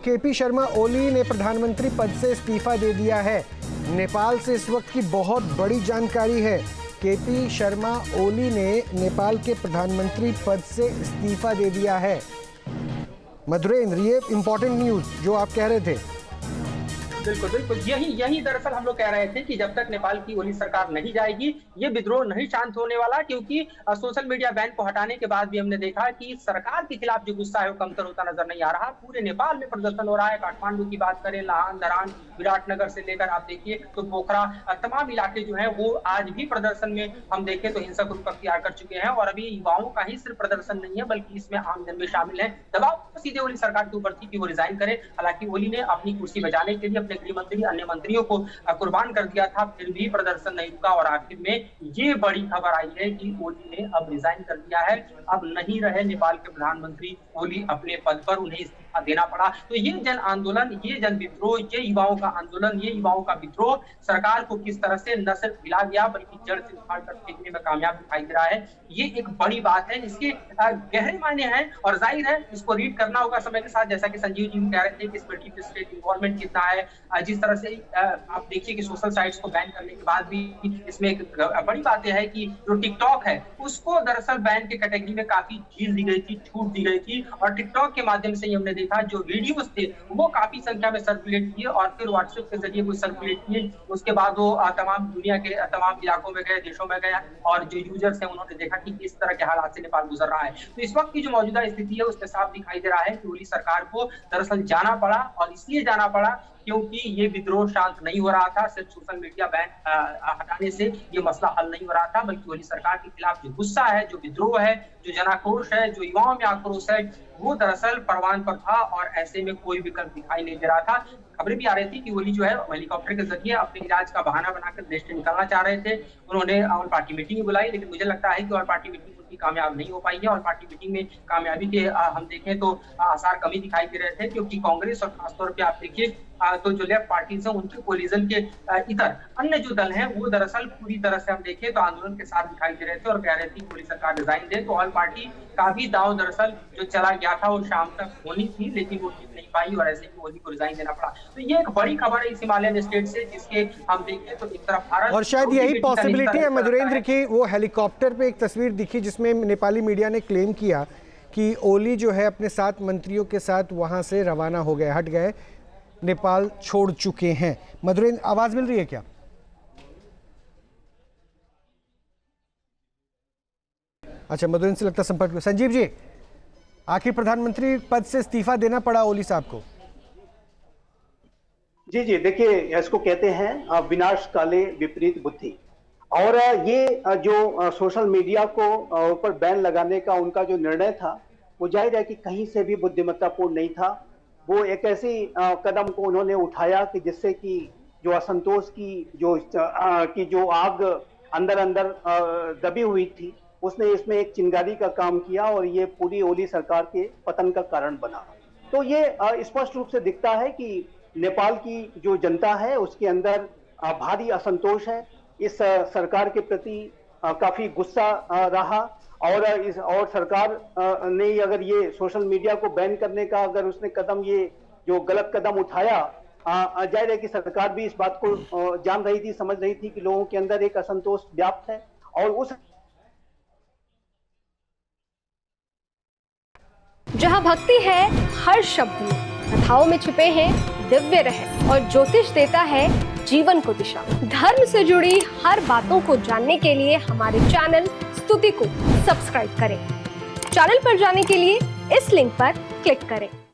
KP Sharma Oli ने प्रधानमंत्री पद से इस्तीफा दे दिया है। नेपाल से इस वक्त की बहुत बड़ी जानकारी है। केपी शर्मा ओली ने नेपाल के प्रधानमंत्री पद से इस्तीफा दे दिया है। मधुरेंद्र, ये इंपॉर्टेंट न्यूज जो आप कह रहे थे। बिल्कुल बिल्कुल, यही दरअसल हम लोग कह रहे थे कि जब तक नेपाल की ओली सरकार नहीं जाएगी ये विद्रोह नहीं शांत होने वाला, क्योंकि सोशल मीडिया बैन को हटाने के बाद भी हमने देखा कि सरकार के खिलाफ जो गुस्सा है वो कमतर होता नजर नहीं आ रहा। पूरे नेपाल में प्रदर्शन हो रहा है। काठमांडू की बात करें, लाहन, धरान, विराटनगर से लेकर आप देखिए तो पोखरा, तमाम इलाके जो है वो आज भी प्रदर्शन में हम देखें तो हिंसक रूप अख्तियार कर चुके हैं। और अभी युवाओं का ही सिर्फ प्रदर्शन नहीं है बल्कि इसमें आम जन भी शामिल है। दबाव सीधे ओली सरकार के ऊपर थी कि वो रिजाइन करे। हालांकि ओली ने अपनी कुर्सी बचाने के लिए गृह मंत्री, अन्य मंत्रियों को कुर्बान कर दिया था, फिर भी प्रदर्शन नहीं रुका और आखिर में ये बड़ी खबर आई है कि ओली ने अब रिजाइन कर दिया है। अब नहीं रहे नेपाल के प्रधानमंत्री ओली अपने पद पर, उन्हें इस्तीफा देना पड़ा। तो ये जन आंदोलन, ये जन विद्रोह, ये युवाओं का आंदोलन, ये युवाओं का विद्रोह सरकार को किस तरह से न सिर्फ हिला गया बल्कि जड़ से उखाड़ कर फेंकने में कामयाब दिखाई दे रहा है। ये एक बड़ी बात है, इसके गहरे मायने हैं और जाहिर है इसको रीड करना होगा समय के साथ। जैसा कि संजीव जी कह रहे थे कि इसमें डीप स्टेट इन्वॉल्वमेंट कितना है। जिस तरह से आप देखिए कि सोशल साइट्स को बैन करने के बाद भी इसमें एक बड़ी बात यह है कि जो टिकटॉक है उसको दरअसल बैन के कैटेगरी में काफी ढील दी गई थी, छूट दी गई थी। और टिकटॉक के माध्यम से हमने देखा जो वीडियोस थे वो काफी संख्या में सर्कुलेट किए और फिर व्हाट्सएप के जरिए वो सर्कुलेट किए। उसके बाद वो तमाम दुनिया के तमाम इलाकों में गए, देशों में गए और जो यूजर्स हैं उन्होंने देखा कि किस तरह के हालात से नेपाल गुजर रहा है। तो इस वक्त की जो मौजूदा स्थिति है उसमें साफ दिखाई दे रहा है कि ओली सरकार को दरअसल जाना पड़ा और इसलिए जाना पड़ा क्योंकि ये विद्रोह शांत नहीं हो रहा था। सिर्फ सोशल मीडिया बैन हटाने से ये मसला हल नहीं हो रहा था, बल्कि ओली सरकार के खिलाफ जो गुस्सा है, जो विद्रोह है, जो जनाक्रोश है, जो युवाओं में आक्रोश है, वो दरअसल परवान पर था और ऐसे में कोई विकल्प दिखाई नहीं दे रहा था। खबरें भी आ रही थी कि ओली जो है हेलीकॉप्टर के जरिए अपने इलाज का बहाना बनाकर देश से निकलना चाह रहे थे। उन्होंने ऑल पार्टी मीटिंग बुलाई, लेकिन मुझे लगता है कि ऑल पार्टी मीटिंग उनकी कामयाब नहीं हो पाई है। ऑल पार्टी मीटिंग में कामयाबी के हम देखें तो आसार कमी दिखाई दे रहे थे, क्योंकि कांग्रेस और खासतौर पर आप देखिए तो जो लेफ्ट पार्टीज हैं उनके कोलिजन के इतर अन्य जो दल हैं वो दरअसल पूरी तरह से हम देखें तो आंदोलन के साथ दिखाई दे रहे थे और कह रहे थे ओली सरकार रिजाइन दे। तो ऑल पार्टी का भी दाव दरअसल जो चला गया था वो शाम तक होनी थी, लेकिन वो जीत नहीं पाई और ऐसे ही ओली को रिजाइन देना पड़ा। तो ये एक बड़ी खबर है इस हिमालयन स्टेट से, जिसके हम देखें तो एक तरफ भारत और शायद यही पॉसिबिलिटी है मधुरेंद्र की। वो हेलीकॉप्टर पे एक तस्वीर दिखी जिसमें नेपाली मीडिया ने क्लेम किया कि ओली जो है अपने 7 मंत्रियों के साथ वहां से रवाना हो गए, हट गए, नेपाल छोड़ चुके हैं। मधुरेंद्र, आवाज मिल रही है क्या? अच्छा, मधुरेंद्र से लगता संपर्क में। संजीव जी, आखिर प्रधानमंत्री पद से इस्तीफा देना पड़ा ओली साहब को। जी जी, देखिए इसको कहते हैं विनाश काले विपरीत बुद्धि। और ये जो सोशल मीडिया को ऊपर बैन लगाने का उनका जो निर्णय था वो जाहिर है कि कहीं से भी बुद्धिमत्तापूर्ण नहीं था। वो एक ऐसी कदम को उन्होंने उठाया कि जिससे कि जो असंतोष की जो आग अंदर अंदर दबी हुई थी उसने इसमें एक चिंगारी का काम किया और ये पूरी ओली सरकार के पतन का कारण बना। तो ये स्पष्ट रूप से दिखता है कि नेपाल की जो जनता है उसके अंदर भारी असंतोष है, इस सरकार के प्रति काफी गुस्सा रहा। और सरकार ने अगर ये सोशल मीडिया को बैन करने का अगर उसने कदम, ये जो गलत कदम उठाया, जाहिर है कि सरकार भी इस बात को जान रही थी, समझ रही थी कि लोगों के अंदर एक असंतोष व्याप्त है। और उस जहां भक्ति है हर शब्द में, कथाओं में छुपे हैं दिव्य रहस्य और ज्योतिष देता है जीवन को दिशा। धर्म से जुड़ी हर बातों को जानने के लिए हमारे चैनल स्तुति को सब्सक्राइब करें। चैनल पर जाने के लिए इस लिंक पर क्लिक करें।